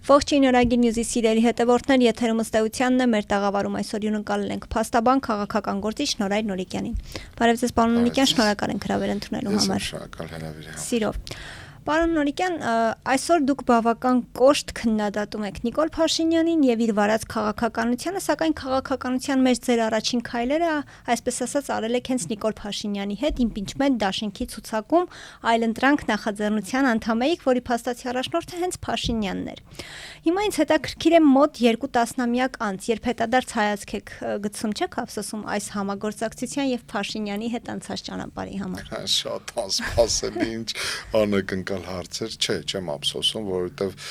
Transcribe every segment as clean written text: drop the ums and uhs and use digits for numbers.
Ողջույն Օրագիր Նյուզի սիրելի հետևորդներ, եթերում ըստեյությանն է, մեր տաղավարում այսօր հյուրընկալել ենք փաստաբան քաղաքական գործիչ Նորայր Նորիկյանին։ Բարև ձեզ, պարոն Նորիկյան, շնորհակալ ենք հրավեր ընդունելու համար։ Շնորհակալ հրավերի համար։ Սիրով։ Պարոն Նորիկյան, այսօր դուք բավական կոշտ քննադատում եք Նիկոլ Փաշինյանին եւ իր վարած քաղաքականությանը, սակայն քաղաքականության մեջ ձեր առաջին քայլերը, այսպես ասած, արել եք հենց Նիկոլ Փաշինյանի հետ իմպիչմենտ դաշինքի ցուցակում այլընտրանք նախաձեռնության անդամ եք, որի փաստացի առաջնորդը հենց Փաշինյանն էր։ Հիմա ինձ հետաքրքիր է մոտ 2 տասնամյակ անց, երբ հետադարձ հայացք եք գցում, չեք ափսոսում այս համագործակցության եւ Փաշինյանի հետ անցած ճանապարհի համար։ Շատ անսպասելի, ինչ անակնկալ հարցեր, չեմ ափսոսում, որովհետև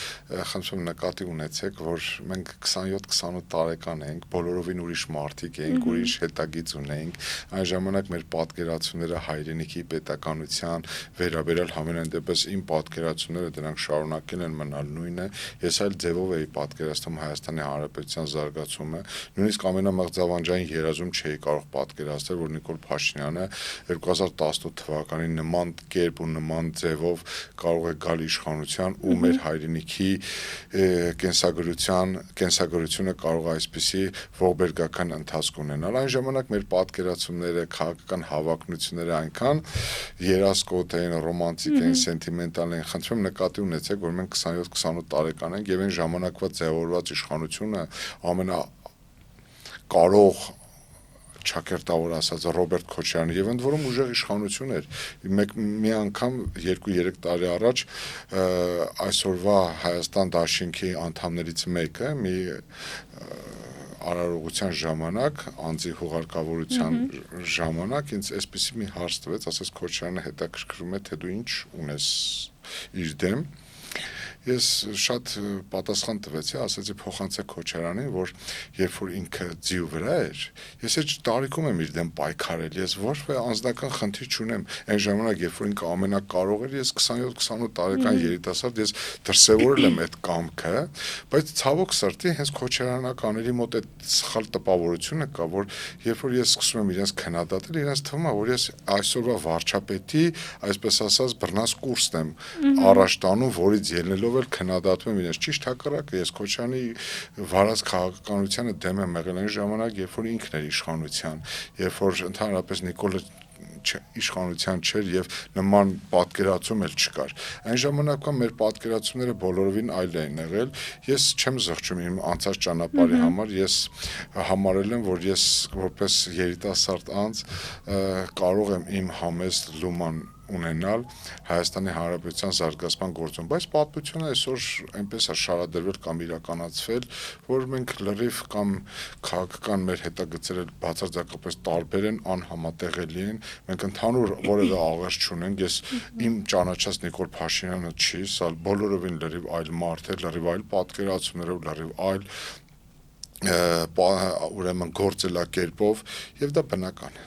խնդրում նկատի ունեցեք, որ մենք 27-28 տարեկան ենք, բոլորովին ուրիշ մարդիկ ենք, ուրիշ հետագիծ ունենք, այն ժամանակ մեր պատկերացումները հայրենիքի պետականության վերաբերյալ համենայն դեպս իմ պատկերացումները դրանք շարունակել են մնալ նույնը, ես այլ ձևով էի պատկերացնում Հայաստանի Հանրապետության զարգացումը, նույնիսկ ամենամեղձավանջային երազում չէի կարող պատկերացնել, որ Նիկոլ Փաշինյանը 2018 թվականին նման կերպ ու նման ձևով կարող է գալ իշխանության ու մեր հայրենիքի կենսագրությունը կարող է այսպիսի ողբերգական ընթացք ունենալ։ Այն ժամանակ մեր պատկերացումները, քաղաքական հավակնությունները այնքան երասկոտ էին, ռոմանտիկ էին, սենտիմենտալ էին, խնդրում նկատի ունեցեք, որ մենք 27-28 տարեկան ենք եւ այն ժամանակվա ձևավորված իշխանությունը ամենակարող ճակերտավոր ասած Ռոբերտ Քոչարյանը եւ ընդ որում ուժեղ իշխանություն էր մի անգամ 2-3 տարի առաջ այսօրվա Հայաստան դաշինքի անդամներից մեկը մի արարողության ժամանակ անձի հուղարկավորության ժամանակ ինձ այսպեսի մի հարց տվեց, ասաց Քոչարյանը հետաքրքրում է թե դու ինչ ունես իր դեմ Ես շատ պատասխան տվեցի, ասացի փոխանցեք Քոչարյանին, որ երբ որ ինքը ձիու վրա էր, ես այդ տարիքում եմ իր դեմ պայքարել, ես ոչ մի անձնական խնդիր չունեմ, այն ժամանակ երբ որ ինքը ամենակարող էր, ես 27-28 տարեկան երիտասարդ, ես դրսևորել եմ այդ կամքը, բայց ցավոք սրտի հենց Քոչարյանականների մոտ այդ սխալ տպավորությունը կա, որ երբ որ ես սկսում եմ իրենց քննադատել, իրենց թվում է, որ ես այսօրվա վարչապետի, այսպես ասած, բռնած կուրսն եմ առաջ տանում, որից ելնելով քննադատում եմ իրենց ճիշտ հակառակը ես Քոչարյանի վարած քաղաքականությանը դեմ եմ եղել այն ժամանակ, երբ որ ինքն էր իշխանության, երբ որ ընդհանրապես Նիկոլը իշխանության չէր եւ նման պատկերացում էլ չկար։ Այն ժամանակվա մեր պատկերացումները բոլորովին այլ էին եղել։ Ես չեմ զղջում իմ անցած ճանապարհի համար, ես համարել եմ, որ ես որպես երիտասարդ անձ կարող եմ իմ համեստ լուման ունենալ Հայաստանի Հանրապետության զարգացման գործում, բայց պատմությունը այսօր այնպես է շարադրվել կամ իրականացվել, որ մենք լրիվ կամ քաղաքական մեր հետագծերը բացարձակապես տարբեր են, անհամատեղելի են, մենք ընդհանուր որևէ աղերս չունենք, ես իմ ճանաչած Նիկոլ Փաշինյանը չի, սա բոլորովին լրիվ այլ մարդ է, լրիվ այլ պատկերացումներով, լրիվ այլ ուրեմն գործելակերպով եւ դա բնական է։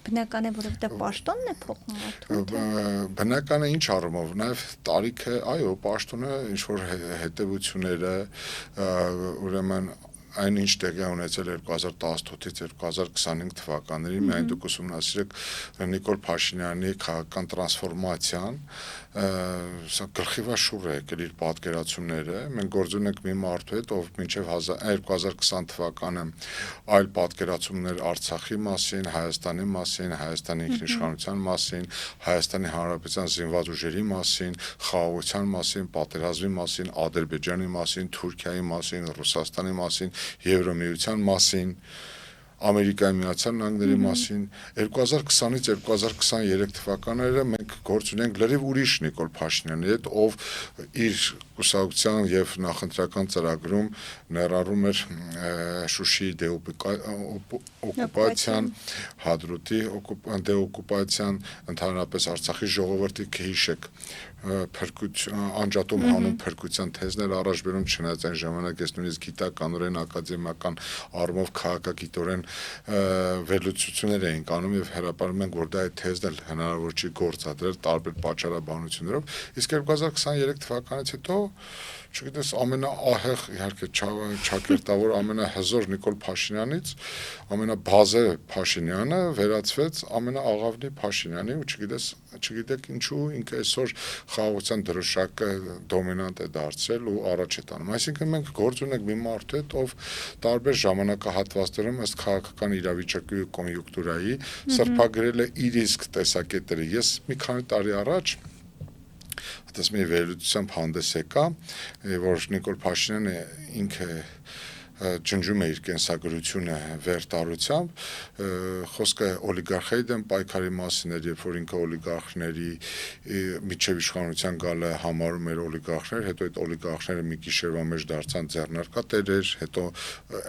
Բնական է, որովհետև պաշտոնն է փոխում մարդուն։ Բնական է ինչ առումով, նաև տարիքը, այո, պաշտոնը ինչ որ հետևությունները, ուրեմն այն ինչ տեղի ունեցել 2018-ից 2025 թվականներին, միայն դուք ուսումնասիրեք Նիկոլ Փաշինյանի քաղաքական տրանսֆորմացիան, սա գլխիվաշուռ է եկել իր պատկերացումները, մենք գործ ունենք մի մարդու հետ, ով մինչև 2020 թվականը այլ պատկերացումներ Արցախի մասին, Հայաստանի մասին, Հայաստանի ինքնիշխանության մասին, Հայաստանի Հանրապետության զինված ուժերի մասին, խաղաղության մասին, պատերազմի մասին, Ադրբեջանի մասին, Թուրքիայի մասին, Ռուսաստանի մասին, Եվրոմիության մասին, Ամերիկայի Միացյալ Նահանգների մասին 2020-ից 2023 թվականները մենք գործ ունենք լրիվ ուրիշ Նիկոլ Փաշինյանի հետ, ով իր կուսակցության եւ նախընտրական ծրագրում ներառում էր Շուշիի դեօկուպացիան, Հադրութի դեօկուպացիան, ընդհանրապես Արցախի ժողովրդի կհիշեք անջատում հանուն փրկության թեզներ առաջ բերում, չնայած այն ժամանակ ես նույնիսկ գիտականորեն ակադեմիական առումով քաղաքագիտորեն վերլուծություններ էինք անում եւ հրապարակում ենք, որ դա այդ թեզն էլ հնարավոր չի գործադրել տարբեր պատճառաբանություններով, իսկ 2023 թվականից հետո չգիտես ամենաահեղ իհարկե ճակերտավոր ամենահզոր Նիկոլ Փաշինյանից ամենաբազե Փաշինյանը վերածվեց ամենաաղավնի Փաշինյանի ու չգիտեք ինչու ինքը այսօր խաղաղության դրոշակը դոմինանտ է դարձել ու առաջ է տանում։ Այսինքն մենք գործ ունենք մի մարդու հետ, ով տարբեր ժամանակահատվածներում ըստ քաղաքական իրավիճակի ու կոնյունկտուրայի սրբագրել է իր իսկ տեսակետերը։ Ես մի քանի տարի առաջ այդպես մի վերլուծությամբ հանդես եկա, որ Նիկոլ Փաշինյանը ինքը ջնջում է իր կենսագրությունը վերտարությամբ, խոսքը օլիգարխիայի դեմ պայքարի մասին էր, երբ որ ինքը օլիգարխների միջև իշխանության գալը համարում էր օլիգարխներ, հետո այդ օլիգարխները մի գիշերվա մեջ դարձան ձեռնարկատերեր, հետո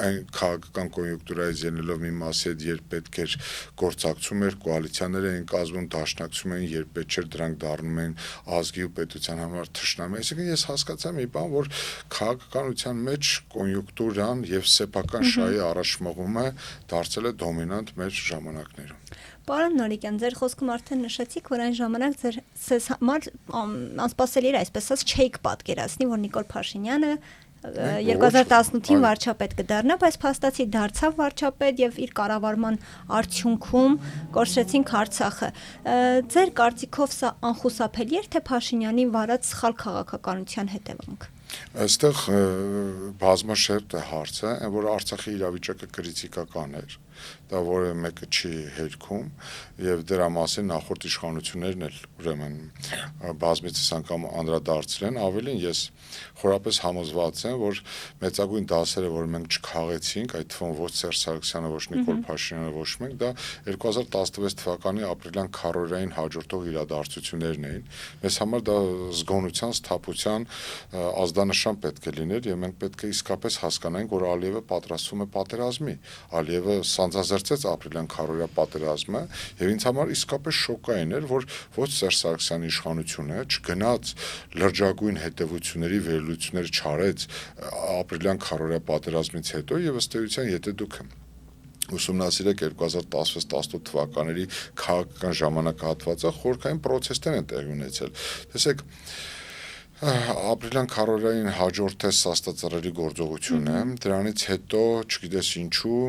այն քաղաքական կոնյունկտուրայից ելնելով մի մասի հետ երբ պետք էր գործակցում էր, կոալիցիաներ էին կազմում, դաշնակցում էին, երբ պետք չէր դրանք դառնում էին ազգի ու պետության համար թշնամի։ Այսինքն ես հասկացա մի բան, որ քաղաքականության մեջ կոնյունկտուրան եւ սեփական շահի առաջմղումը դարձել է դոմինանտ մեր ժամանակներում։ Պարոն Նորիկյան, ձեր խոսքում արդեն նշեցիք, որ այն ժամանակ ձեզ համար անսպասելի էր, այսպես ասած, չէիք պատկերացնի, որ Նիկոլ Փաշինյանը 2018-ին վարչապետ կդառնա, բայց փաստացի դարձավ վարչապետ եւ իր կառավարման արդյունքում կորցրեցինք Արցախը։ Ձեր կարծիքով սա անխուսափելի էր, թե Փաշինյանի վարած սխալ քաղաքականության հետևանք։ Այստեղ բազմաշերտ է հարցը, որ Արցախի իրավիճակը կրիտիկական էր, դա որը մեկը չի հերքում եւ դրա մասին նախորդ իշխանություններն էլ ուրեմն բազմիցս անգամ անդրադարձել են, ավելին ես խորապես համոզված եմ, որ մեծագույն դասերը, որ մենք չքաղեցինք, այդ թվում ոչ Սերժ Սարգսյանը, ոչ Նիկոլ Փաշինյանը, ոչ մենք, դա 2016 թվականի ապրիլյան քարոզային հաջորդող իրադարձություններն էին։ Մեզ համար դա զգոնության, սթափության ազդանշան պետք է լիներ եւ մենք պետք է իսկապես հասկանանք, որ Ալիևը պատրաստվում է պատերազմի։ Ալիևը սանձազերծեց ապրիլյան քարոզիա պատերազմը եւ ինձ համար իսկապես շոկային էր, որ ոչ Սերժ Սարգսյանի իշխանությունը չգնաց լրջագույն հետևությունների վերլուծություններ չարեց ապրիլյան քարոզիա պատերազմից հետո եւ ըստ էության եթե դուք ուսումնասիրեք 2016-18 թվականների քաղաքական ժամանակահատվածը խորքային պրոցեսներ են տեղի ունեցել։ Տեսեք, ապրիլյան քարոզիային հաջորդեց Սաստածռերի գործողությունը, դրանից հետո, չգիտես ինչու,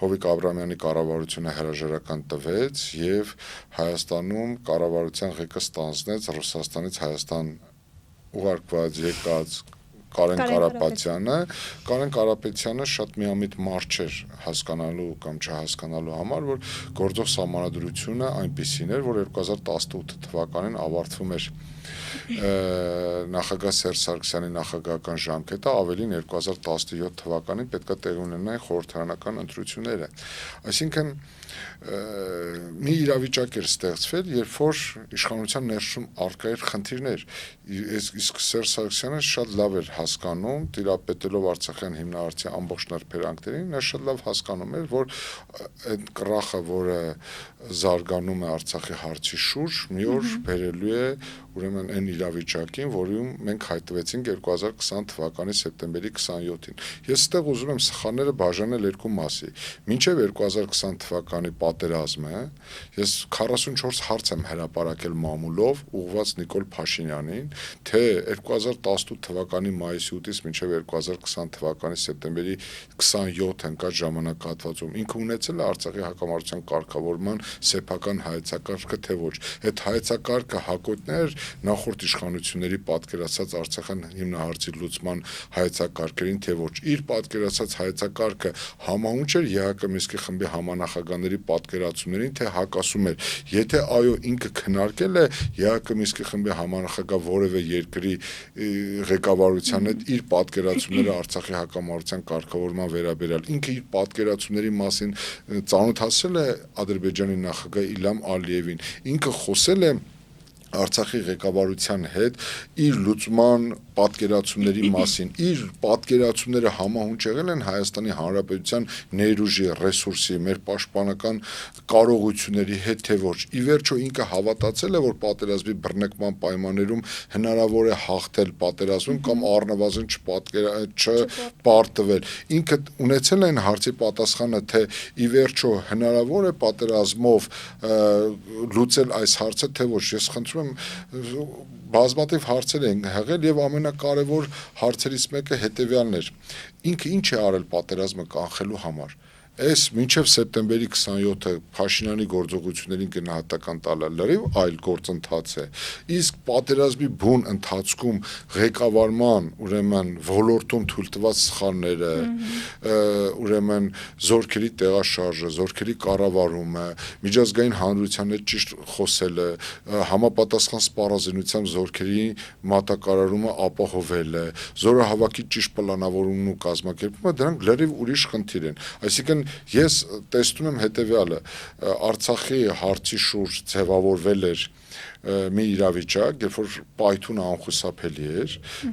Հովիկ Աբրահամյանի կառավարությունը հրաժարական տվեց եւ Հայաստանում կառավարության ղեկը ստանձնեց Ռուսաստանից Հայաստան ուղարկված եկած Կարեն Կարապետյանը շատ միամիտ մարդ չէր հասկանալու կամ չհասկանալու համար, որ գործող սահմանադրությունը այնպիսին էր, որ 2018 թվականին ավարտվում էր նախագահ Սերժ Սարգսյանի նախագահական ժամկետը, ավելին 2017 թվականին պետք է տեղի ունենային խորհրդարանական ընտրությունները։ Այսինքն մի իրավիճակ էր ստեղծվել, երբ որ իշխանության ներսում առկա էր խնդիրներ, իսկ Սերժ Սարգսյանը շատ լավ էր հասկանում, տիրապետելով Արցախյան հիմնարարցի ամբողջ նրբերանգներին, նա շատ լավ հասկանում էր, որ այդ կռախը, որը զարգանում է Արցախի հարցի շուրջ, մի օր բերելու է ուրեմն այն իրավիճակին, որում մենք հայտնվեցինք 2020 թվականի սեպտեմբերի 27-ին։ Ես այդտեղ ուզում եմ սխալները բաժանել երկու մասի։ Մինչև 2020 թվականի պատերազմը ես 44 հարց եմ հրապարակել մամուլով ուղղված Նիկոլ Փաշինյանին, թե 2018 թվականի մայիսի 8-ից մինչև 2020 թվականի սեպտեմբերի 27 ընկած ժամանակահատվածում ինքը ունեցել է Արցախի հակամարտության կարգավորման սեփական հայեցակարգը, թե ոչ։ Այդ հայեցակարգը հակոտններ նախորդ իշխանությունների պատկերացած Արցախյան հիմնահարցի լուծման հայեցակարգերին, թե ոչ։ Իր պատկերացած հայեցակարգը համահունչ էր ԵՀԿ Մինսկի խմբի համանախագահների պատկերացումներին, թե հակասում էր։ Եթե այո, ինքը քննարկել է ԵՀԿ Մինսկի խմբի համանախագահ որևէ երկրի ղեկավարության հետ իր պատկերացումները Արցախի հակամարտության կարգավորման վերաբերյալ, ինքը իր պատկերացումների մասին ծանոթացել է Ադրբեջանի նախագահ Իլհամ Ալիևին, ինքը խոսել է Արցախի ղեկավարության հետ իր լուծման պատկերացումների մասին, իր պատկերացումները համահունչ եղել են Հայաստանի Հանրապետության ներուժի, ռեսուրսի, մեր պաշտպանական կարողությունների հետ թե ոչ։ Ի վերջո ինքը հավատացել է, որ պատերազմի բռնկման պայմաններում հնարավոր է հաղթել պատերազմում կամ առնվազն չպարտվել։ Ինքը ունեցել է այն հարցի պատասխանը, թե ի վերջո հնարավոր է պատերազմով լուծել այս հարցը, թե ոչ։ Ես խնդրում բազմաթիվ հարցեր են հղել եւ ամենակարևոր հարցերից մեկը հետեւյալն էր. ինքը ինչ է արել պատերազմը կանխելու համար։ Այս մինչև սեպտեմբերի 27-ը Փաշինյանի գործողություններին գնահատական տալը լրիվ այլ գործընթաց է։ Իսկ պատերազմի բուն ընթացքում ղեկավարման, ուրեմն ոլորտում թույլ տված սխալները, ուրեմն զորքերի տեղաշարժը, զորքերի կառավարումը, միջազգային հանրության հետ ճիշտ խոսելը, համապատասխան սպառազինությամբ զորքերի մատակարարումը ապահովելը, զորահավաքի ճիշտ պլանավորումն ու կազմակերպումը, դրանք լրիվ ուրիշ խնդիր են։ Այսինքն ես տեսնում եմ հետեւյալը. Արցախի հարցի շուրջ ձևավորվել էր մի իրավիճակ, երբ որ պայթունը անխուսափելի էր,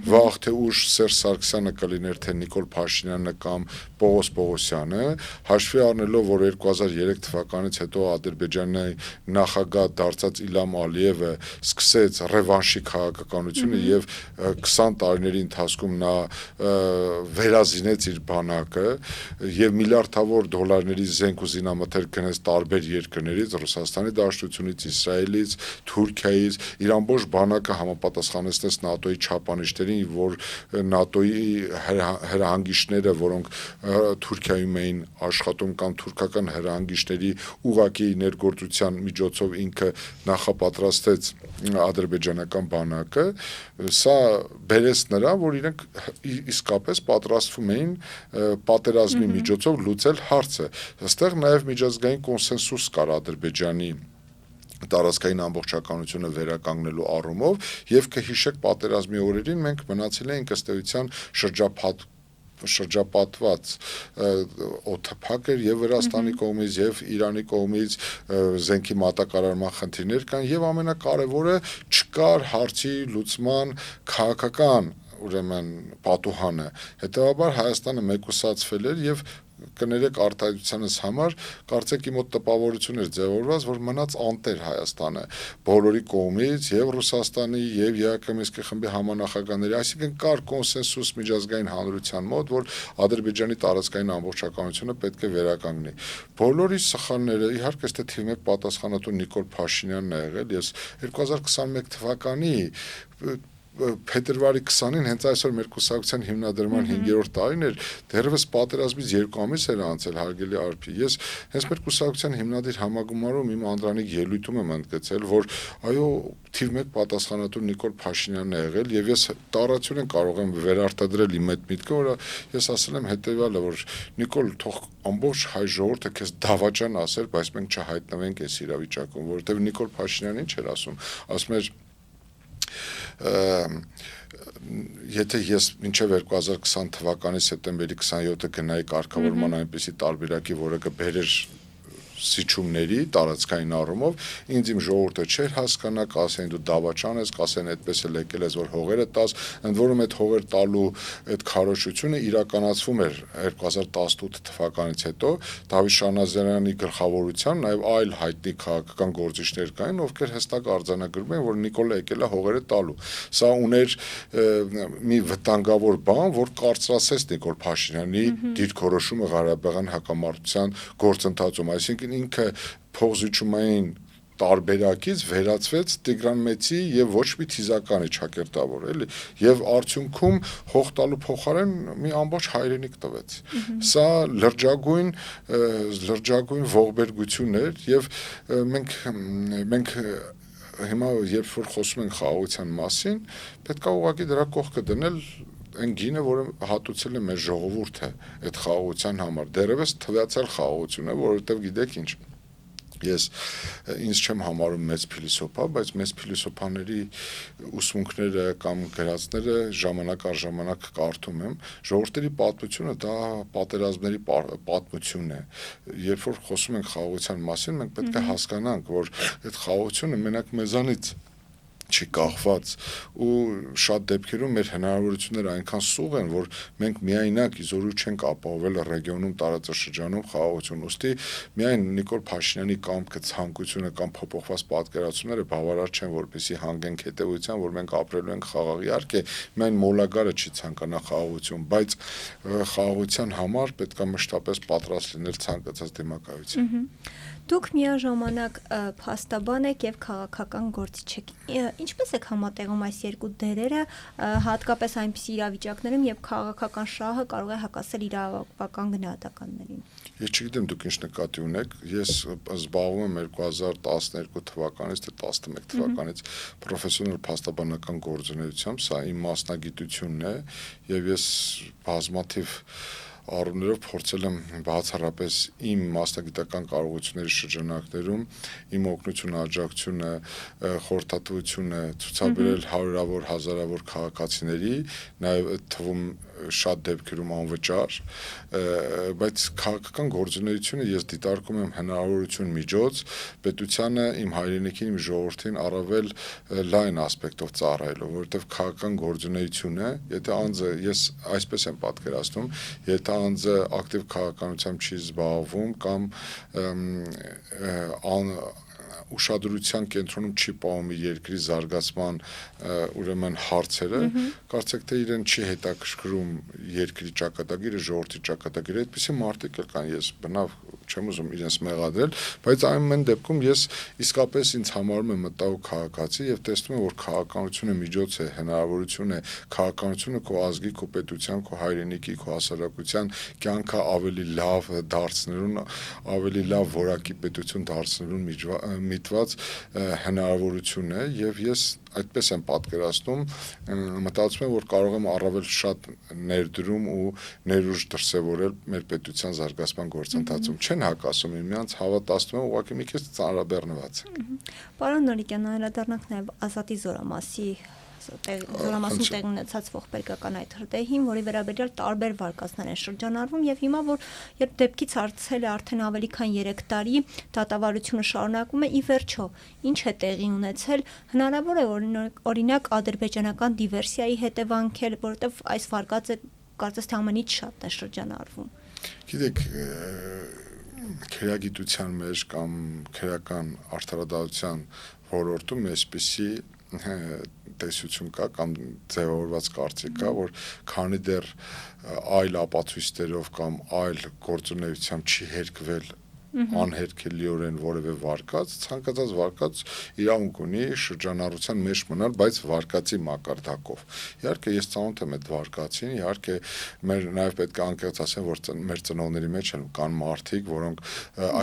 վաղ թե ուշ Սերժ Սարգսյանը կլիներ, թե Նիկոլ Փաշինյանը կամ Պողոս Պողոսյանը, հաշվի առնելով, որ 2003 թվականից հետո Ադրբեջանի նախագահ դարձած Իլհամ Ալիևը սկսեց ռևանշի քաղաքականությունը եւ 20 տարիների ընթացքում նա վերազինեց իր բանակը եւ միլիարդավոր դոլարների զենք ու զինամթերք գնեց տարբեր երկրներից, Ռուսաստանի Դաշնությունից, Իսրայելից, Թուրքիայից, իր ամբողջ բանակը համապատասխանեցնեց ՆԱՏՕ-ի չափանիշներին, որ ՆԱՏՕ-ի հրահանգիչները, որոնք Թուրքիայում էին աշխատում կամ թուրքական հրահանգիչների ուղղակի ներգործության միջոցով ինքը նախապատրաստեց ադրբեջանական բանակը, սա բերեց նրան, որ իրենք իսկապես պատրաստվում էին պատերազմի միջոցով լուծել հարցը։ Այստեղ նաև միջազգային կոնսենսուս կար Ադրբեջանի տարածքային ամբողջականությունը վերականգնելու առումով եւ կհիշեք պատերազմի օրերին մենք մնացել էինք ըստ էության շրջապատված օդափակ էր եւ Վրաստանի կողմից եւ Իրանի կողմից զենքի մատակարարման խնդիրներ կան եւ ամենակարևորը չկար հարցի լուծման քաղաքական ուրեմն պատուհանը։ Հետեւաբար Հայաստանը մեկուսացվել էր եւ կներեք արտահայտությանս համար կարծեք իմ մոտ տպավորություն էր ձևավորված, որ մնաց անտեր Հայաստանը բոլորի կողմից եւ Ռուսաստանի եւ ԵԱՀԿ Մինսկի խմբի համանախագահների, այսինքն կար կոնսենսուս միջազգային հանրության մոտ, որ Ադրբեջանի տարածքային ամբողջականությունը պետք է վերականգնի։ Բոլորի սխալները իհարկե ըստ թիվ 1 պատասխանատու Նիկոլ Փաշինյանն է եղել։ Ես 2021 թվականի փետրվարի 20-ին հենց այսօր մեր կուսակցության հիմնադրման 5-րդ տարին էր, դեռևս պատերազմից 2 ամիս էր անցել, հարգելի Արփի։ Ես հենց մեր կուսակցության հիմնադիր համագումարում իմ անդրանիկ ելույթում եմ ընդգծել, որ այո, թիվ 1 պատասխանատու Նիկոլ Փաշինյանն է եղել եւ ես տարածություն կարող եմ վերարտադրել իմ այդ միտքը, որ ես ասել եմ հետեւյալը, որ Նիկոլ, թող ամբողջ հայ ժողովուրդը քեզ դավաճան ասել, բայց մենք չհայտնվենք այս իրավիճակում, որովհետեւ Նիկոլ Փաշինյանն ինչ էր ասում, ասում էր եթե ես մինչև 2020 թվականի սեպտեմբերի 27-ը գնայի կարգավորման այնպիսի տարբերակի, որը կբերեր սիչումների տարածքային առումով, ինձ իմ ժողովուրդը չէր հասկանա, կասեն դու դավաճան ես, կասեն այդպես էլ եկել ես, որ հողերը տաս, ընդ որում այդ հողեր տալու այդ քարոզությունը իրականացվում էր 2018 թվականից հետո Դավիթ Շանազարյանի գլխավորությամբ, նաև այլ հայտնի քաղաքական գործիչներ կային, ովքեր հստակ արձանագրում են, որ Նիկոլը եկել է հողերը տալու։ Սա ուներ մի վտանգավոր բան, որ կարծրացեց Նիկոլ Փաշինյանի դիրքորոշումը Ղարաբաղյան հակամարտության գործընթացում, այսինքն ինքը փողզիջումային տարբերակից վերածվեց Տիգրան Մեծի եւ ոչ մի թիզականի ճակերտավոր, էլի, եւ արդյունքում հող տալու փոխարեն մի ամբողջ հայրենիք տվեց։ Սա լրջագույն ողբերգություն էր եւ մենք հիմա երբ որ խոսում ենք խաղաղության մասին, պետք է ուղղակի դրա կողքը դնել այն գինը, որը հատուցել է մեր ժողովուրդը այդ խաղաղության համար, դեռևս թվացել խաղաղություն է, որովհետև գիտեք ինչ, ես ինձ չեմ համարում մեծ փիլիսոփա, բայց մեծ փիլիսոփաների ուսմունքները կամ գրածները ժամանակ առ ժամանակ կարդում եմ, ժողովրդերի պատմությունը դա պատերազմների պատմություն է, երբ որ խոսում ենք խաղաղության մասին, մենք պետք է հասկանանք, որ այդ խաղաղությունը մենակ մեզանից չի կախված ու շատ դեպքերում մեր հնարավորությունները այնքան սուղ են, որ մենք միայնակ իզորու չենք ապահովել ռեգիոնում տարածաշրջանում խաղաղություն։ Ուստի միայն Նիկոլ Փաշինյանի կամքը, ցանկությունը կամ փոփոխված պատկերացումները բավարար չեն, որպեսզի հանգենք հետևության, որ մենք ապրելու ենք խաղաղ։ Իհարկե, միայն մոլագարը չի ցանկանա խաղաղություն, բայց խաղաղության համար պետք է մշտապես պատրաստ լինել ցանկացած դիմակայության։ Դուք միաժամանակ փաստաբան եք եւ քաղաքական գործիչ եք։ Ինչպես եք համատեղում այս երկու դերերը, հատկապես այնպիսի իրավիճակներում, երբ քաղաքական շահը կարող է հակասել իրավական գնահատականներին։ Ես չգիտեմ դուք ինչ նկատի ունեք, ես զբաղվում եմ 2012 թվականից թե 11 թվականից պրոֆեսիոնալ փաստաբանական գործունեությամբ, սա իմ մասնագիտությունն է եւ ես բազմաթիվ առումներով փորձել եմ բացառապես իմ մասնագիտական կարողությունների շրջանակներում իմ օգնությունը, աջակցությունը, խորհրդատվությունը ցուցաբերել հարյուրավոր, հազարավոր քաղաքացիների, նաև այդ թվում շատ դեպքերում անվճար, բայց քաղաքական գործունեությունը ես դիտարկում եմ հնարավորություն միջոց պետությանը, իմ հայրենիքին, իմ ժողովրդին առավել լայն ասպեկտով ծառայելու, որովհետև քաղաքական գործունեությունը, եթե անձը, ես այսպես եմ պատկերացնում, եթե անձը ակտիվ քաղաքականությամբ չի զբաղվում կամ ուշադրության կենտրոնում չի պահում երկրի զարգացման ուրեմն հարցերը, կարծեք թե իրեն չի հետաքրքրում երկրի ճակատագիրը, ժողովրդի ճակատագիրը, այդպիսի մարդիկ էլ կան, ես բնավ չեմ ուզում իրենց մեղադրել, բայց ամեն դեպքում ես իսկապես ինձ համարում եմ մտահոգ քաղաքացի եւ տեսնում եմ, որ քաղաքականությունը միջոց է, հնարավորություն է, քաղաքականությունը քո ազգի, քո պետության, քո հայրենիքի, քո հասարակության կյանքը ավելի լավ դարձնելուն, ավելի լավ որակի պետություն դարձնելուն միտված հնարավորություն է եւ ես այդպես եմ պատկերացնում, մտածում եմ, որ կարող եմ առավել շատ ներդրում ու ներուժ դրսևորել մեր պետության զարգացման գործընթացում։ Չեն հակասում միմյանց, հավատացնում եմ, ուղղակի մի քիչ ծանրաբեռնված են։ Պարոն Նորիկյան, անդրադառնանք նաև Ազատի զորամասում տեղի ունեցած ողբերգական այդ հրդեհին, որի վերաբերյալ տարբեր վարկածներ են շրջանառվում եւ հիմա որ երբ դեպքից անցել է արդեն ավելի քան 3 տարի, դատավարությունը շարունակվում է ի վերջո, ինչ է տեղի ունեցել, հնարավոր է օրինակ ադրբեջանական դիվերսիայի հետևանքել, որովհետեւ այս վարկածը կարծես թե ամենից շատն է շրջանառվում։ Գիտեք, քրեագիտության մեջ կամ քրեական արդարադատության ոլորտում այսպիսի տեսություն կա կամ ձևավորված կարծիք կա, որ քանի դեռ այլ ապացույցներով կամ այլ գործունեությամբ չի հերկվել անհերքելիորեն որևէ վարկած, ցանկացած վարկած իրավունք ունի շրջանառության մեջ մնալ, բայց վարկածի մակարդակով։ Իհարկե ես ծանոթ եմ այդ վարկածին, իհարկե մեր նաև պետք է անկեղծ ասեմ, որ մեր ծնողների մեջ կան մարդիկ, որոնք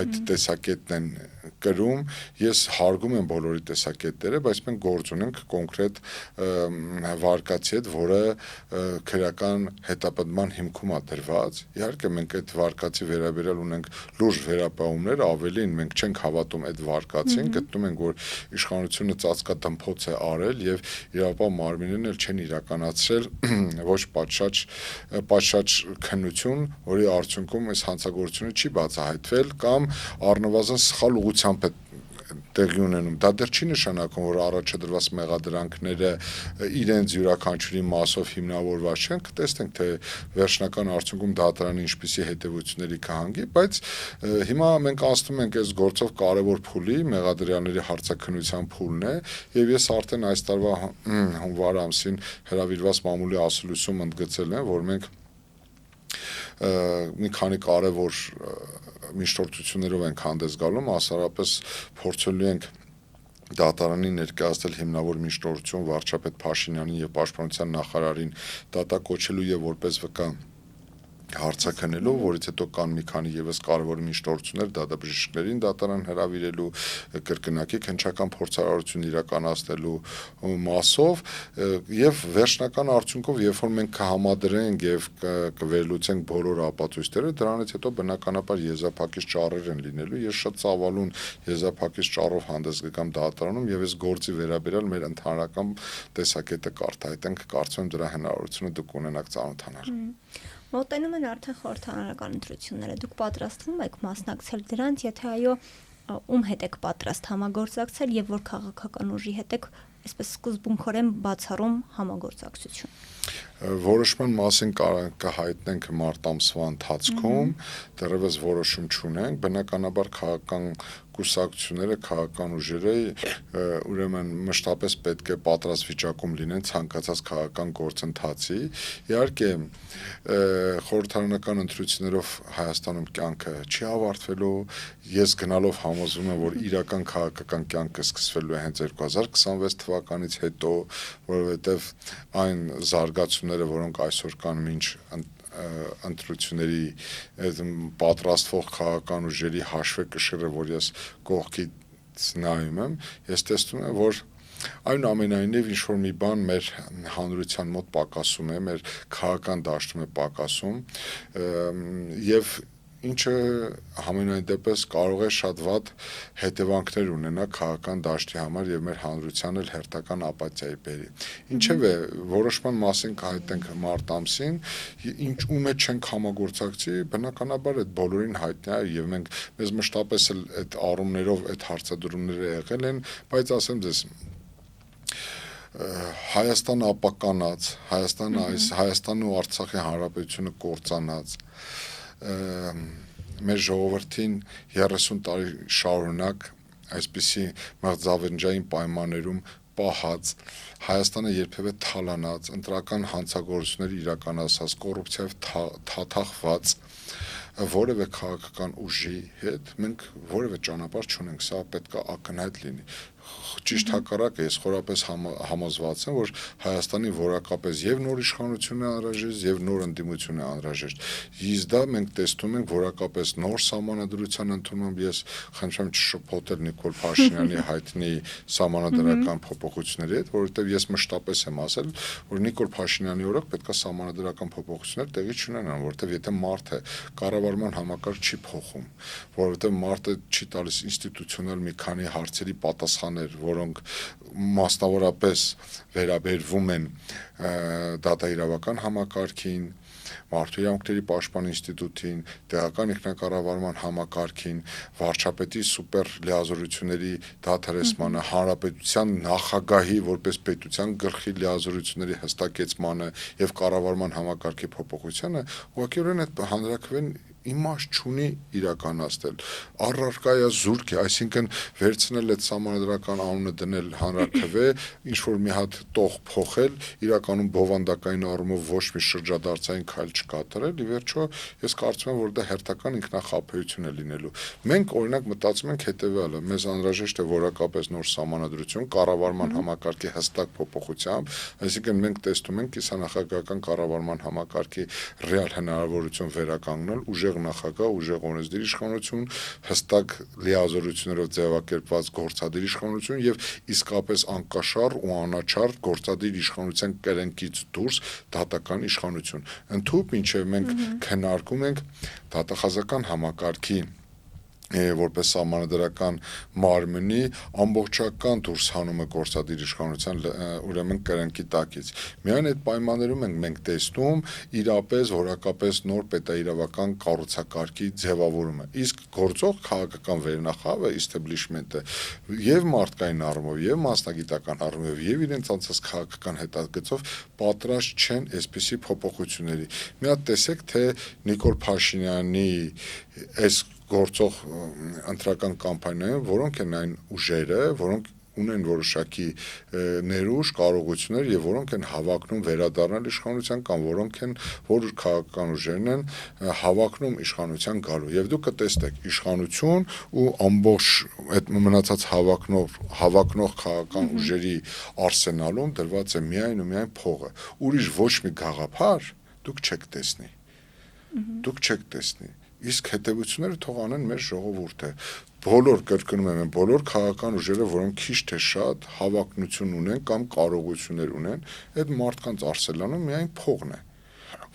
այդ տեսակետն են կրում, ես հարգում եմ բոլորի տեսակետները, բայց մենք գործ ունենք կոնկրետ վարկածի հետ, որը քրեական հետապնդման հիմքում է դրված։ Իհարկե մենք այդ վարկածի վերաբերյալ ունենք լուրջ վերապահումներ, ավելին մենք չենք հավատում այդ վարկածին, գտնում ենք, որ իշխանությունը ծածկադմփոց է արել եւ իրավապահ մարմիններն էլ չեն իրականացրել ոչ պատշաճ քննություն, որի արդյունքում այս հանցագործությունը չի բացահայտվել կամ առնվազն սխալ ուղղությամբ է տեղի ունենում։ Դա դեռ չի նշանակում, որ առաջադրված մեղադրանքները իրենց յուրաքանչյուրի մասով հիմնավորված չեն, կտեսնենք, թե վերջնական արդյունքում դատարանը ինչպիսի հետևությունների կհանգի, բայց հիմա մենք անցնում ենք այս գործով կարևոր փուլի, մեղադրյալների հարցաքննության փուլն է, եւ ես արդեն այս տարվա հունվար ամսին հրավիրված մամուլի ասուլիսում ընդգծել եմ, որ մենք մի քանի կարևոր միշտորություններով ենք հանդես գալու, ասարապես փորձելու ենք դատարանին ներկայացնել հիմնավոր միշտորություն վարչապետ Փաշինյանին եւ պաշտպանության նախարարին դատակոչելու եւ որպես վկա հարցաքննելու, որից հետո կան մի քանի եւս կարևոր միշտորություններ դատաբժիշկներին դատարան հրավիրելու, կրկնակի քննչական փորձարարություն իրականացնելու մասով եւ վերջնական արդյունքով, երբ որ մենք կհամադրենք եւ կվերլուծենք բոլոր ապացույցները, դրանից հետո բնականաբար եզրափակիչ ճառեր են լինելու։ Ես շատ ցավալուն եզրափակիչ ճառով հանդես գամ դատարանում եւ այս գործի վերաբերյալ մեր ընդհանրական տեսակետը կարտահայտենք, կարծում եմ դրա հնարավորությունը դուք ունենաք ծանոթանալ։ Մոտենում են արդեն խորհրդարանական ընտրությունները։ Դուք պատրաստվում եք մասնակցել դրանց, եթե այո, ում հետ եք պատրաստ համագործակցել եւ որ քաղաքական ուժի հետ եք այսպես սկզբունքորեն բացառում համագործակցություն։ Որոշման մասին կհայտնենք մարտ ամսվա ընթացքում, դեռևս որոշում չունենք, բնականաբար քաղաքական կուսակցությունները, քաղաքական ուժերը ուրեմն մշտապես պետք է պատրաստ վիճակում լինեն ցանկացած քաղաքական գործընթացի։ Իհարկե, խորհրդարանական ընտրություններով Հայաստանում կյանքը չի ավարտվելու, ես գնալով համոզվում եմ, որ իրական քաղաքական կյանքը սկսվելու է հենց 2026 թվականից հետո, որովհետև այն զարգացումները, որոնք այսօր կան մինչ ընտրությունների պատրաստվող քաղաքական ուժերի հաշվե կշիռը, որ ես կողքից նայում եմ, ես տեսնում եմ, որ այնուամենայնիվ ինչ-որ մի բան մեր հանրության մոտ պակասում է, մեր քաղաքական դաշտում է պակասում, եւ ինչը համենայն դեպս կարող է շատ վատ հետևանքներ ունենա քաղաքական դաշտի համար եւ մեր հանրության էլ հերթական ապաթիայի բերի։ Ինչեւ է, որոշման մասին կհայտնենք մարտ ամսին, ինչ ում հետ չենք համագործակցի, բնականաբար այդ բոլորին հայտնի է եւ մենք մեզ մշտապես էլ այդ առումներով այդ հարցադրումները եղել են, բայց ասեմ ձեզ Հայաստանը ապականած, Հայաստանը ու Արցախի հանրապետությունը կործանած մեր ժողովրդին 30 տարի շարունակ այսպիսի մղձավնջային պայմաններում պահած, Հայաստանը երբևէ թալանած, ընտրական հանցագործություններ իրականացած, կոռուպցիայով թաթախված որևէ քաղաքական ուժի հետ մենք որևէ ճանապարհ չունենք, սա պետք է ակնհայտ լինի։ Ճիշտ հակառակը, ես խորապես համոզված եմ, որ Հայաստանի որակապես եւ նոր իշխանություն է անհրաժեշտ եւ նոր ընդդիմություն է անհրաժեշտ։ Իսկ դա մենք տեսնում ենք որակապես նոր սահմանադրության ընդունումով, ես խնդրեմ չշփոթել Նիկոլ Փաշինյանի հայտնի սահմանադրական փոփոխությունների հետ, որովհետեւ ես մշտապես եմ ասել, որ Նիկոլ Փաշինյանի օրոք պետք է սահմանադրական փոփոխություններ տեղի չունենան, որովհետեւ եթե մարդ է կառավարման համակարգ չի փոխում, որովհետեւ մարդը չի տալիս ինստիտուցիոնալ մի քանի հարցերի պատասխաններ, որոնք մասնավորապես վերաբերվում են դատաիրավական համակարգին, մարդու իրավունքների պաշտպան ինստիտուտին, տեղական ինքնակառավարման համակարգին, վարչապետի սուպեր լիազորությունների դադարեցմանը, հանրապետության նախագահի որպես պետության գլխի լիազորությունների հստակեցմանը եւ կառավարման համակարգի փոփոխությանը, ուղղակիորեն այդ հանրակրվեն իմաստ չունի իրականացնել։ Առարկայա զուրկ է, այսինքն վերցնել այդ սահմանադրական անունը դնել հանրաքվե, ինչ որ մի հատ տող փոխել, իրականում բովանդակային առումով ոչ մի շրջադարձային քայլ չկատարել, ի վերջո ես կարծում եմ, որ դա հերթական ինքնախաբեություն է լինելու։ Մենք օրինակ մտածում ենք հետեւյալը, մեզ անհրաժեշտ է որակապես նոր սահմանադրություն, կառավարման համակարգի հստակ փոփոխությամբ, այսինքն մենք տեսնում ենք կիսանախագահական կառավարման համակարգի ռեալ հնարավորություն վերականգնել, ուժեղ նախագահ, ուժեղ օրենսդիր իշխանություն, հստակ լիազորություններով ձևակերպված գործադիր իշխանություն եւ իսկապես անկաշառ ու անաչառ գործադիր իշխանության կրենքից դուրս դատական իշխանություն։ Ընդհուպ ինչեւ մենք քննարկում ենք դատախազական համակարգի որպես սահմանադրական մարմնի ամբողջական դուրս հանումը գործադիր իշխանության ուրեմն կրենքի տակից։ Միայն այդ պայմաններում մենք տեսնում իրապես որակապես նոր պետաիրավական կառուցակարգի ձևավորումը։ Իսկ գործող քաղաքական վերնախավը establishment-ը եւ մարդկային առումով եւ մասնագիտական առումով եւ իրենց անցած քաղաքական հետագծով պատրաստ չեն այսպիսի փոփոխությունների։ Մի հատ տեսեք, թե Նիկոլ Փաշինյանի այս գործող ընտրական կամպանիայում որոնք են այն ուժերը, որոնք ունեն որոշակի ներուժ, կարողություններ եւ որոնք են հավակնում վերադառնալ իշխանության կամ որոնք են որ քաղաքական ուժերն են հավակնում իշխանության գալու։ Եվ դուք կտեսնեք իշխանություն ու ամբողջ այդ մնացած հավակնող քաղաքական ուժերի արսենալում դրված է միայն ու միայն փողը։ Ուրիշ ոչ մի գաղափար դուք չեք տեսնի։ Դուք չեք տեսնի։ Իսկ հետևությունները թող անեն մեր ժողովուրդը։ Բոլոր կրկնում եմ, բոլոր քաղաքական ուժերը, որոնք քիչ թե շատ հավակնություն ունեն կամ կարողություններ ունեն, այդ մարդկանց արսենալում միայն փողն է։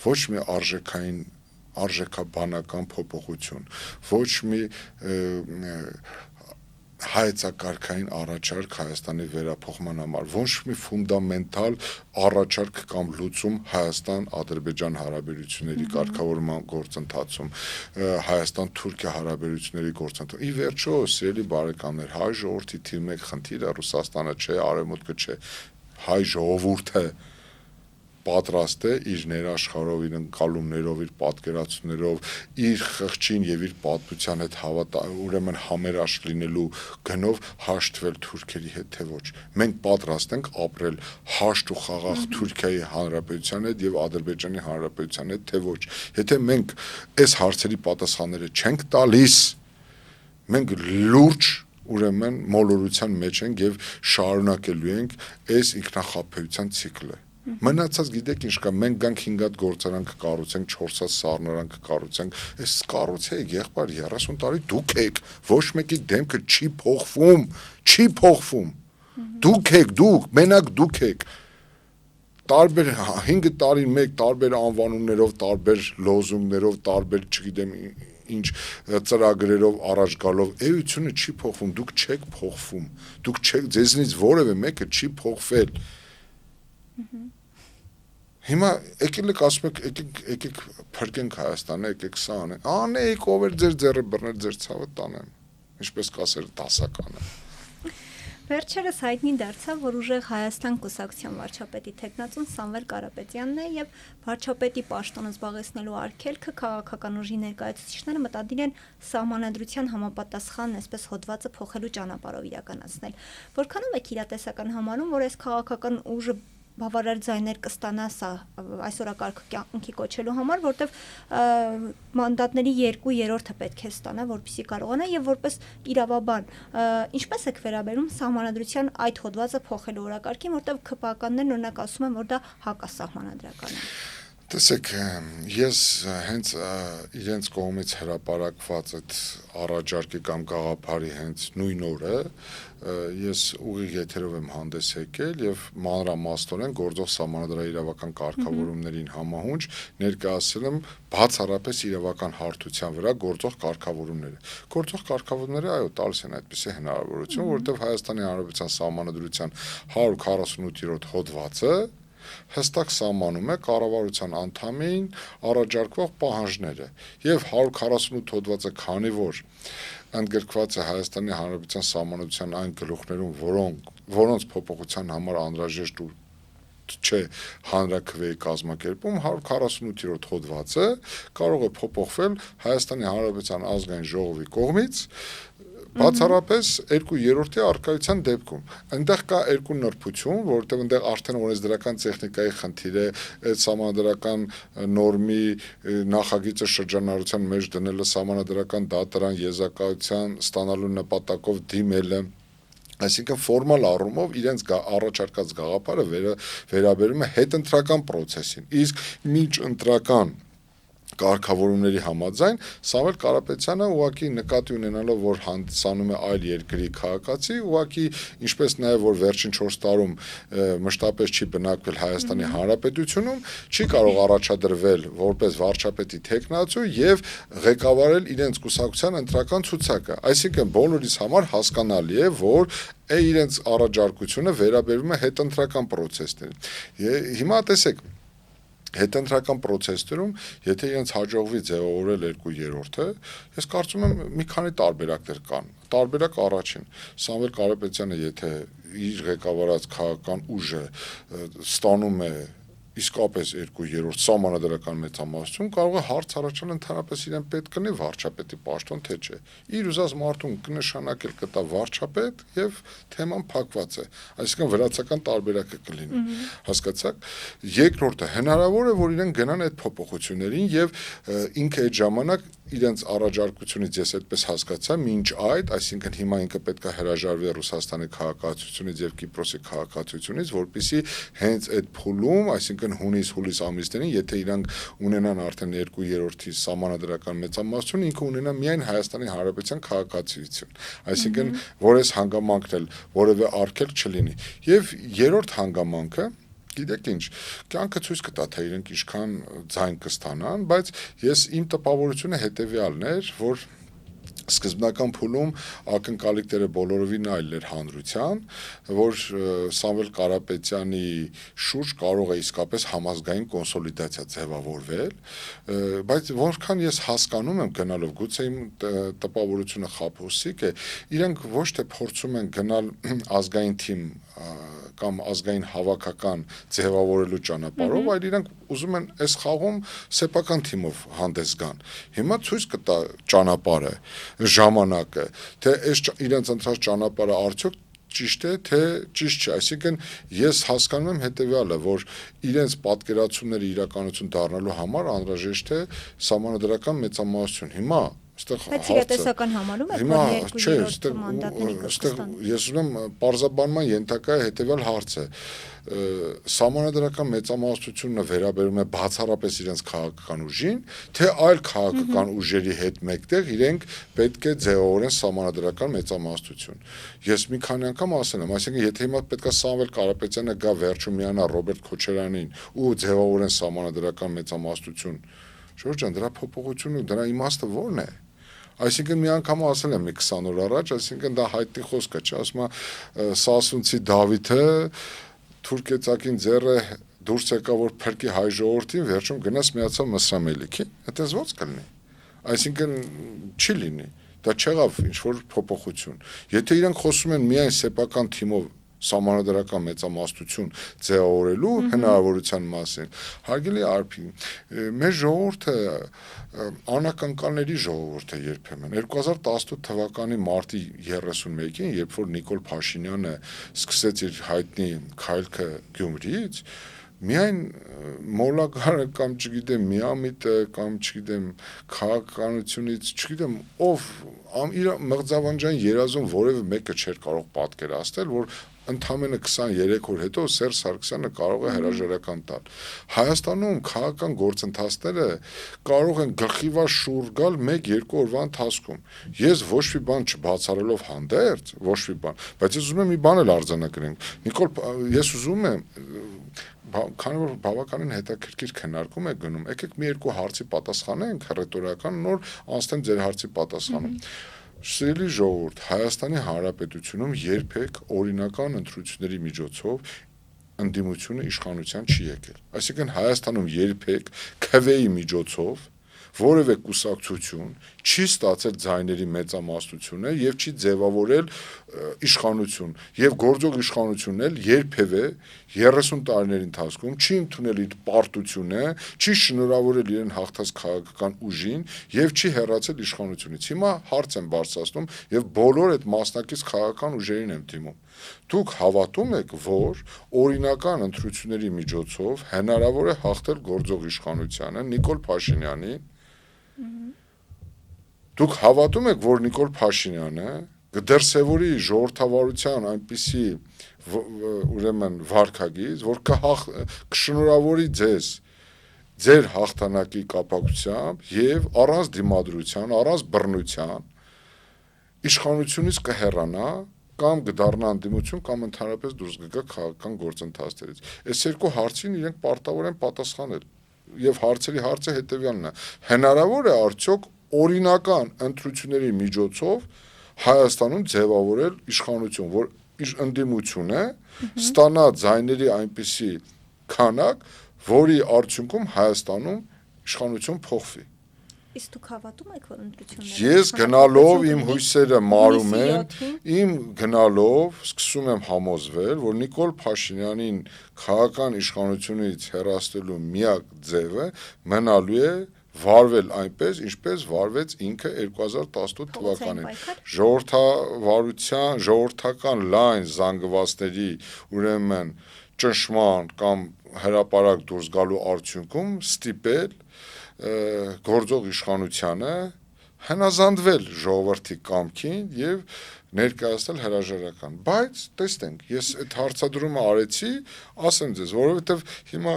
Ոչ մի արժեքաբանական փոփոխություն, ոչ մի հայեցակարգային առաջարկ Հայաստանի վերափոխման համար, ոչ մի ֆունդամենտալ առաջարկ կամ լուծում Հայաստան-Ադրբեջան հարաբերությունների կարգավորման գործընթացում, Հայաստան-Թուրքիա հարաբերությունների գործընթացում։ Ի վերջո, սիրելի բարեկամներ, հայ ժողովրդի թիվ 1 խնդիրը Ռուսաստանը չէ, Արևմուտքը չէ, հայ ժողովուրդը պատրաստ է իր ներաշխարհով, իր ընկալումներով, իր պատկերացումներով, իր խղճին եւ իր պատմության հետ ուրեմն համերաշխ լինելու գնով հաշտվել թուրքերի հետ, թե ոչ։ Մենք պատրաստ ենք ապրել հաշտ ու խաղաղ Թուրքիայի Հանրապետության հետ եւ Ադրբեջանի Հանրապետության հետ, թե ոչ։ Եթե մենք այս հարցերի պատասխանները չենք տալիս, մենք լուրջ ուրեմն մոլորության մեջ ենք եւ շարունակելու ենք այս ինքնախապեյության ցիկլը։ Մնացած գիտեք ինչ կա, մենք գանք 5 հատ գործարան կկառուցենք, 4 հատ սառնարան կկառուցենք, այս կառուցեք եղբայր 30 տարի դուք եք, ոչ մեկի դեմքը չի փոխվում, դուք եք, մենակ դուք եք, տարբեր 5 տարին մեկ տարբեր անվանումներով, տարբեր լոզունգներով, տարբեր չգիտեմ ինչ ծրագրերով առաջ գալով, էությունը չի փոխվում, դուք չեք փոխվում, դուք չեք, ձեզնից որևէ մեկը չի փոխվել։ Հիմա եկել եք ասում եկեք փրկենք Հայաստանը, եկեք սա անենք, անեք, ով էր ձեր ձեռը բռնել, ձեր ցավը տանեմ, ինչպես կասեր դասականը։ Վերջերս հայտնի դարձավ, որ ուժեղ Հայաստան կուսակցության վարչապետի թեկնածուն Սամվել Կարապետյանն է եւ վարչապետի պաշտոնը զբաղեցնելու արգելքը քաղաքական ուժի ներկայացուցիչները մտադիր են սահմանադրության համապատասխան այսպես հոդվածը փոխելու ճանապարհով իրականացնել։ Որքանով եք իրատեսական համարում, որ այս քաղաքական ուժը բավարար ձայներ կստանա սա այսօրակարգ կյանքի կոչելու համար, որտեվ մանդատների 2/3-ը պետք է ստանա, որպեսզի կարողանա եւ որպես իրավաբան ինչպես եք վերաբերում սահմանադրության այդ հոդվածը փոխելու օրակարգին, որտեվ ԿՊԱ-ականներն օրինակ ասում են, որ դա հակասահմանադրական է։ Տեսեք, ես հենց իրենց կողմից հրապարակված այդ առաջարկի կամ գաղափարի հենց նույն օրը ես ուղիղ եթերով եմ հանդես եկել եւ մանրամասնորեն գործող սահմանադրահիրավական կարգավորումներին համահունչ ներկայացրել եմ բացառապես իրավական հարթության վրա գործող կարգավորումները։ Գործող կարգավորումները այո տալիս են այդպիսի հնարավորություն, որովհետեւ Հայաստանի Հանրապետության սահմանադրության 148-րդ հոդվածը հստակ սահմանում է կառավարության անդամին առաջարկվող պահանջները եւ 148 հոդվածը քանի որ ընդգրկված է Հայաստանի Հանրապետության սահմանադրության այն գլուխներում, որոնց փոփոխության համար անհրաժեշտ չէ հանրաքվեի կազմակերպում 148-րդ հոդվածը կարող է փոփոխվել Հայաստանի Հանրապետության ազգային ժողովի կողմից բացառապես 2/3-ի արկայության դեպքում։ Այնտեղ կա երկու նրբություն, որովհետև այնտեղ արդեն օրենսդրական տեխնիկայի խնդիր է, այդ սահմանադրական նորմի նախագիծը շրջանառության մեջ դնելը, սահմանադրական դատարան եզակայության ստանալու նպատակով դիմելը, այսինքն ֆորմալ առումով իրենց առաջարկած գաղափարը վերաբերում է հետընտրական process-ին, իսկ միջ ընտրական կարգավորումների համաձայն Սամվել Կարապետյանը ուղղակի նկատի ունենալով որ հանդիսանում է այլ երկրի քաղաքացի, ուղղակի ինչպես նաև որ վերջին 4 տարում մշտապես չի բնակվել Հայաստանի Հանրապետությունում, չի կարող առաջադրվել որպես վարչապետի թեկնածու եւ ղեկավարել իրենց կուսակցության ընտրական ցուցակը։ Այսինքն բոլորիս համար հասկանալի է, որ իրենց առաջարկությունը վերաբերում է հետընտրական process-ներին։ Հիմա տեսեք հետընտրական process-երում, եթե իրենց հաջողվի ձևավորել 2/3-ը, ես կարծում եմ մի քանի տարբերակներ կան։ Տարբերակ առաջին, Սամվել Կարապետյանը, եթե իր ղեկավարած քաղաքական ուժը ստանում է իսկապես 2/3 սահմանադրական մեծամասնություն, կարող է հարց առաջանալ ընդհանրապես իրեն պետք կնի վարչապետի պաշտոն, թե չէ։ Իր ուզած մարդուն կնշանակել կտա վարչապետ եւ թեման փակված է։ Այսինքն վրացական տարբերակը կլինի։ Հասկացաք։ Երկրորդը հնարավոր է, որ իրեն գնան այդ փոփոխություններին եւ ինքը այդ ժամանակ իրենց առաջարկությունից ես այդպես հասկացա, մինչ այդ, այսինքն հիմա ինքը պետք է հրաժարվի Ռուսաստանի քաղաքացիությունից եւ Կիպրոսի քաղաքացիությունից, որպեսզի հենց այդ փուլում, այսինքն հունիս-հուլիս ամիսներին, եթե իրանք ունենան արդեն 2/3-ի սահմանադրական մեծամասնություն, ինքը ունենա միայն Հայաստանի Հանրապետության քաղաքացիություն։ Այսինքն, որես հանգամանքն էլ որևէ արգելք չլինի։ Եվ երրորդ հանգամանքը գիտեք ինչ, կյանքը ցույց կտա, թե իրենք ինչքան ձայն կստանան, բայց իմ տպավորությունը հետեւյալն էր, որ Սկզբնական փուլում ակնկալիք դերը բոլորովին այլ էր հանրության, որ Սամվել Կարապետյանի շուրջ կարող է իսկապես համազգային կոնսոլիդացիա ձևավորվել, բայց որքան ես հասկանում եմ գնալով, գուցե իմ տպավորությունը խաբուսիկ է, իրենք ոչ թե փորձում են գնալ ազգային թիմ կամ ազգային հավաքական ձևավորելու ճանապարհով, այլ իրենք ուզում են այս խաղում սեփական թիմով հանդես գան։ Հիմա ցույց կտա ճանապարհը, ժամանակը, թե այս իրենց ընտրած ճանապարհը արդյոք ճիշտ է, թե ճիշտ չէ, այսինքն ես հասկանում եմ հետեւյալը, որ իրենց պատկերացումները իրականություն դառնալու համար անհրաժեշտ է սահմանադրական մեծամասնություն։ Հիմա Բայց իրատեսական համարում եք, որ 2/3 մանդատների կստանան։ Ես ուզում եմ պարզաբանման ենթակա հետեւյալ հարցը։ Սահմանադրական մեծամասնությունը վերաբերում է բացառապես իրենց քաղաքական ուժին, թե այլ քաղաքական ուժերի հետ մեկտեղ իրենք պետք է ձևավորեն սահմանադրական մեծամասնություն։ Ես մի քանի անգամ ասել եմ, այսինքն եթե հիմա պետքա Սամվել Կարապետյանը գա վերջում միանա Ռոբերտ Քոչարյանին ու ձևավորեն սահմանադրական մեծամասնություն, Ժորժ ջան, դրա փոփոխությունը, դրա իմաստը ո՞րն է։ Այսինքն մի անգամ ասել եմ մի 20 օր առաջ, այսինքն դա հայտնի խոսք է, չէ՞, ասում է Սասունցի Դավիթը թուրքեծակին ձեռը դուրս եկավ որ փրկի հայ ժողովրդին, վերջում գնաց միացավ Մսրամելիքին, այդպես ո՞նց կլինի։ Այսինքն չի լինի, դա չեղավ ինչ որ փոփոխություն։ Եթե իրենք խոսում են միայն սեփական թիմով սահմանադրական մեծամասնություն ձևավորելու հնարավորության մասին, հարգելի Արփին, մեր ժողովուրդը անակնկալների ժողովուրդ է երբեմն 2018 թվականի մարտի 31-ին, երբ որ Նիկոլ Փաշինյանը սկսեց իր հայտնի քայլքը Գյումրիից, միայն մոլագարը կամ չգիտեմ միամիտը կամ չգիտեմ քաղաքականությունից չգիտեմ ով իր մղձավանջային երազում որևէ մեկը չէր կարող պատկերացնել, որ ընդամենը 23 օր հետո Սերժ Սարգսյանը կարող է հրաժարական տալ։ Հայաստանում քաղաքական գործընթացները կարող են գլխիվար շուռ գալ 1-2 օրվա ընթացքում։ Ես ոչ մի բան չբացառելով հանդերձ, ոչ մի բան, բայց ես ուզում եմ մի բան էլ արձանագրենք։ Նիկոլ, ես ուզում եմ քանի որ բավականին հետաքրքիր քննարկում եք գնում, եկեք մի երկու հարցի պատասխանենք ռետորիկական, նոր անցնենք ձեր հարցի պատասխանում։ Սիրելի ժողովուրդ, Հայաստանի Հանրապետությունում երբեք օրինական ընտրությունների միջոցով ընդդիմությունը իշխանության չի եկել։ Այսինքն Հայաստանում երբեք քվեի միջոցով որևէ կուսակցություն չի ստացել ձայների մեծամասնությունը եւ չի ձևավորել իշխանություն եւ գործող իշխանությունն էլ երբևէ 30 տարիների ընթացքում չի ընդունել իր պարտությունը, չի շնորհավորել իրեն հաղթած քաղաքական ուժին եւ չի հեռացել իշխանությունից։ Հիմա հարց եմ բարձրացնում եւ բոլոր այդ մասնակից քաղաքական ուժերին եմ դիմում։ Դուք հավատում եք, որ օրինական ընտրությունների միջոցով հնարավոր է հաղթել գործող իշխանությանը Նիկոլ Փաշինյանին։ Դուք հավատում եք, որ Նիկոլ Փաշինյանը կդրսևորի ժողովրդավարության այնպիսի ուրեմն վարքագիծ, որ կշնորհավորի ձեզ ձեր հաղթանակի կապակցությամբ եւ առանց դիմադրության, առանց բռնության իշխանությունից կհեռանա կամ կդառնա անդիմություն կամ ընդհանրապես դուրս կգա քաղաքական գործընթացներից։ Այս երկու հարցին իրենք պարտավոր են պատասխանել։ Եվ հարցերի հարցը հետևյալն է. հնարավոր է արդյոք օրինական ընտրությունների միջոցով Հայաստանում ձևավորել իշխանություն, որ իր ընդդիմությունը ստանա ձայների այնպիսի քանակ, որի արդյունքում Հայաստանում իշխանություն փոխվի։ Իսկ դուք հավատում եք, որ ընտրությունները Ես գնալով իմ հույսերը մարում են, իմ գնալով սկսում եմ համոզվել, որ Նիկոլ Փաշինյանին քաղաքական իշխանությունից հեռացնելու միակ ձևը մնալու է վարվել այնպես, ինչպես վարվեց ինքը 2018 թվականին։ Ժողովրդական լայն զանգվածների ուրեմն ճնշման կամ հրապարակ դուրս գալու արդյունքում ստիպել գործող իշխանությանը հնազանդվել ժողովրդի կամքին եւ ներկայացնել հրաժարական։ Բայց տեսնենք, ես այդ հարցադրումը արեցի, ասեմ ձեզ, որովհետեւ հիմա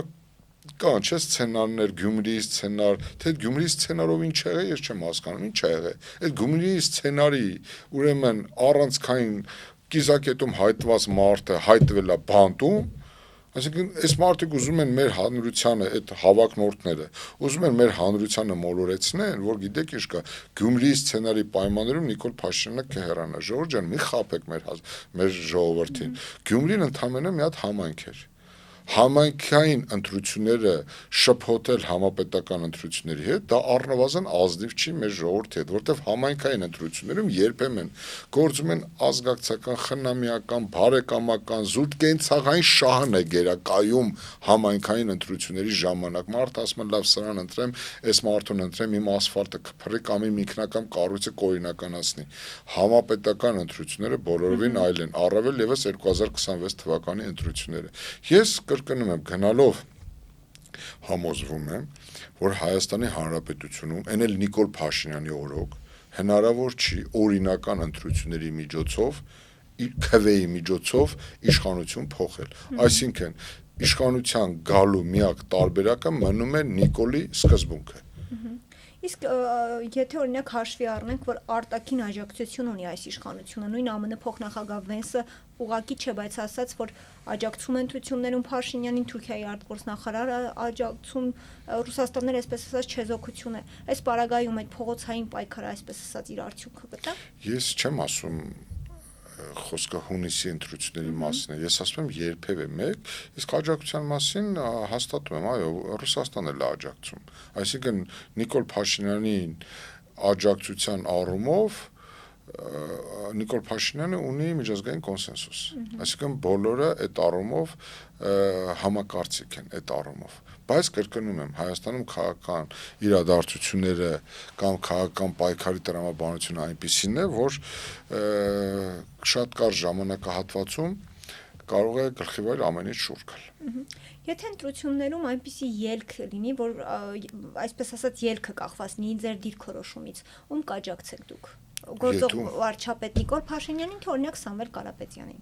կան չէ սցենարներ, Գյումրիի սցենար, թե Գյումրիի սցենարով ինչ եղե, ես չեմ հասկանում, ինչ ա եղել։ Այդ Գյումրիի սցենարի ուրեմն առանցքային կիզակետում հայտված մարդը հայտվել է բանտում, Այսինքն այս մարդիկ ուզում են մեր հանրությանը, այդ հավակնորդները, ուզում են մեր հանրությանը մոլորեցնեն, որ գիտեք ինչ կա, Գյումրիի սցենարի պայմաններում Նիկոլ Փաշինյանը կհեռանա։ Ժողովուրդ ջան, մի խաբեք մեր ժողովրդին։ Գյումրին ընդամենը մի հատ համայնք էր։ Համայնքային ընտրությունները շփոթել համապետական ընտրությունների հետ, դա առնվազն ազնիվ չի մեր ժողովրդի հետ, որտեղ համայնքային ընտրություններում երբեմն գործում են ազգակցական, խնամիական, բարեկամական, զուտ կենցաղային շահն է գերակայում համայնքային ընտրությունների ժամանակ։ Մարդը ասում է լավ սրան ընտրեմ, այս մարդուն ընտրեմ, իմ ասֆալտը կփռի կամ իմ ինքնական կառույցը կօրինականացնի։ Համապետական ընտրությունները բոլորովին այլ են, առավել եւս 2026 թվականի ընտրությունները։ Ես կրկնում եմ, գնալով համոզվում եմ, որ Հայաստանի Հանրապետությունում այն էլ Նիկոլ Փաշինյանի օրոք հնարավոր չի օրինական ընտրությունների միջոցով, քվեի միջոցով իշխանություն փոխել։ Այսինքն իշխանության գալու միակ տարբերակը մնում է Նիկոլի սկզբունքը։ Իսկ եթե օրինակ հաշվի առնենք, որ արտաքին աջակցություն ունի այս իշխանությունը, նույն ԱՄՆ փոխնախագահ Վենսը ուղղակի չէ, բայց ասաց, որ աջակցում են ընտրություններում Փաշինյանին, Թուրքիայի արտգործնախարարը աջակցում, Ռուսաստանն էլ այսպես ասած չեզոքություն է։ Այս պարագայում այդ փողոցային պայքարը այսպես ասած իր արդյունքը կտա։ Ես չեմ ասում խոսքը հունիսի ընտրությունների մասին է։ Ես ասում եմ երբևէ մեկ, իսկ աջակցության մասին հաստատում եմ, այո, Ռուսաստանն էլ է աջակցում։ Այսինքն Նիկոլ Փաշինյանին աջակցության առումով Նիկոլ Փաշինյանը ունի միջազգային կոնսենսուս։ Այսինքն բոլորը այդ առումով համակարծիք են այդ առումով։ Բայց կրկնում եմ, Հայաստանում քաղաքական իրադարձությունները կամ քաղաքական պայքարի տրամաբանությունը այնպիսին է, որ շատ կարճ ժամանակահատվածում կարող է գլխի վայր ամեն ինչ շուռ գալ։ Եթե ընտրություններում այնպիսի ելք լինի, որ այսպես ասած ելքը կախված լինի ձեր դիրքորոշումից, ում կաջակցեք դուք։ Գործող վարչապետ Նիկոլ Փաշինյանին, թե օրինակ Սամվել Կարապետյանին։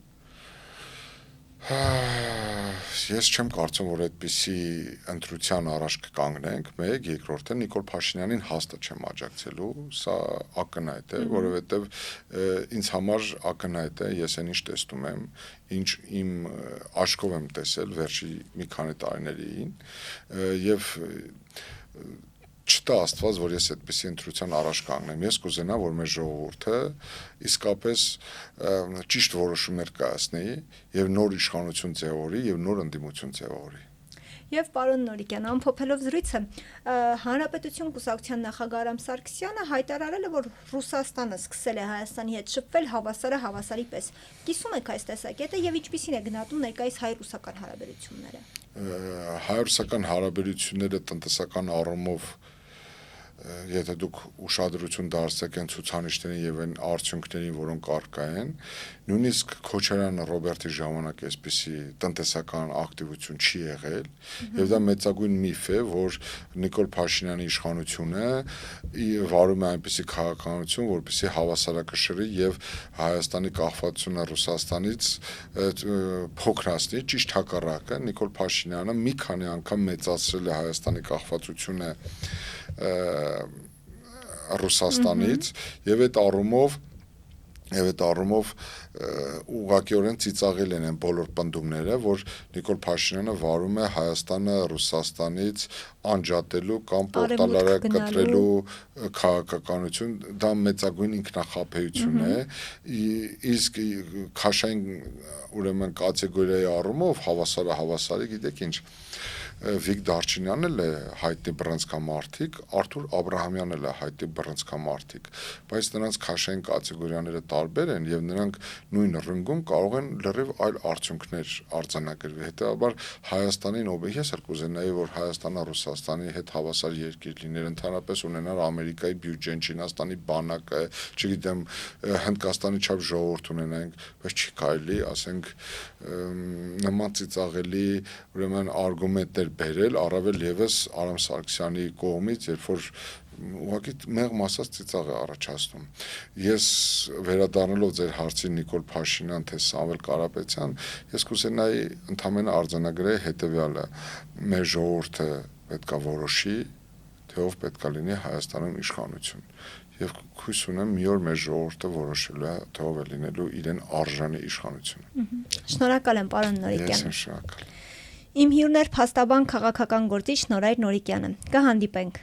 Ես չեմ կարծում, որ այդպիսի ընտրության առաջ կկանգնենք, մեկ, երկրորդը Նիկոլ Փաշինյանին հաստատ չեմ աջակցելու, սա ակնհայտ է, որովհետև ինձ համար ակնհայտ է, ես այն ինչ տեսնում եմ, ինչ իմ աչքով եմ տեսել վերջի մի քանի տարիներին, եւ չտա Աստված, որ ես այդպիսի ընտրության առաջ կանգնեմ։ Ես կուզենամ, որ մեր ժողովուրդը իսկապես ճիշտ որոշումներ կայացնի եւ նոր իշխանություն ձևավորի եւ նոր ընդդիմություն ձևավորի։ Եվ պարոն Նորիկյան, ամփոփելով զրույցը, Հանրապետություն կուսակցության նախագահ Արամ Սարգսյանը հայտարարել է, որ Ռուսաստանը սկսել է Հայաստանի հետ շփվել հավասարը հավասարի պես։ Կիսում եք այս տեսակետը եւ ինչպիսին է գնահատում ներկայիս հայ-ռուսական հարաբերությունները։ Հայ-ռուսական հարաբերությունները տնտեսական առումով եթե դուք ուշադրություն դարձեք այն ցուցանիշներին եւ այն արդյունքներին, որոնք առկա են, նույնիսկ Քոչարյան Ռոբերտի ժամանակ այսպիսի տնտեսական ակտիվություն չի եղել, եւ դա մեծագույն միֆ է, որ Նիկոլ Փաշինյանի իշխանությունը վարում է այնպիսի քաղաքականություն, որպեսզի հավասարակշռի եւ Հայաստանի կախվածությունը Ռուսաստանից փոքրացնի, ճիշտ հակառակը, Նիկոլ Փաշինյանը մի քանի անգամ մեծացրել է Հայաստանի կախվածությունը Ռուսաստանից եւ այդ առումով ուղղակիորեն ծիծաղել են բոլոր պնդումները, որ Նիկոլ Փաշինյանը վարում է Հայաստանը Ռուսաստանից անջատելու կամ պորտալարը կտրելու քաղաքականություն, դա մեծագույն ինքնախաբեություն է, իսկ քաշային ուրեմն կատեգորիայի առումով հավասարի, գիտեք ինչ, Վիկ Դարչինյանն էլ է հայտնի բռնցքամարտիկ, Արթուր Աբրահամյանն էլ է հայտնի բռնցքամարտիկ, բայց նրանց քաշային կատեգորիաները տարբեր են եւ նրանք նույն ռնգում կարող են լրիվ այլ արդյունքներ արձանագրել։ Հետեւաբար Հայաստանին ես էլ կուզենայի, որ Հայաստանը Ռուսաստանի հետ հավասար երկիր լիներ, ընդհանրապես ունենար Ամերիկայի բյուջեն, Չինաստանի բանակը, չգիտեմ, Հնդկաստանի չափ ժողովուրդ ունենանք, բայց չի կարելի, ասենք, նման ծիծաղելի ուրեմն արգումենտներ բերել, առավել եւս Արամ Սարգսյանի կողմից, երբ որ ուղղակի մեղմ ասած ծիծաղ է առաջացնում։ Ես վերադառնալով ձեր հարցին Նիկոլ Փաշինյան թե Սամվել Կարապետյան, ես կուզենայի ընդհանրապես արձանագրել հետեւյալը. մեր ժողովուրդը պետքա որոշի, թե ով պետքա լինի Հայաստանում իշխանություն։ Եվ հույս ունեմ մի օր մեր ժողովուրդը որոշելու է, թե ով է լինելու իրեն արժանի իշխանությունը։ Շնորհակալ եմ, պարոն Նորիկյան։ Ես եմ շնորհակալ։ Իմ հյուրն էր փաստաբան քաղաքական գործիչ Նորայր Նորիկյանը։ Կհանդիպենք։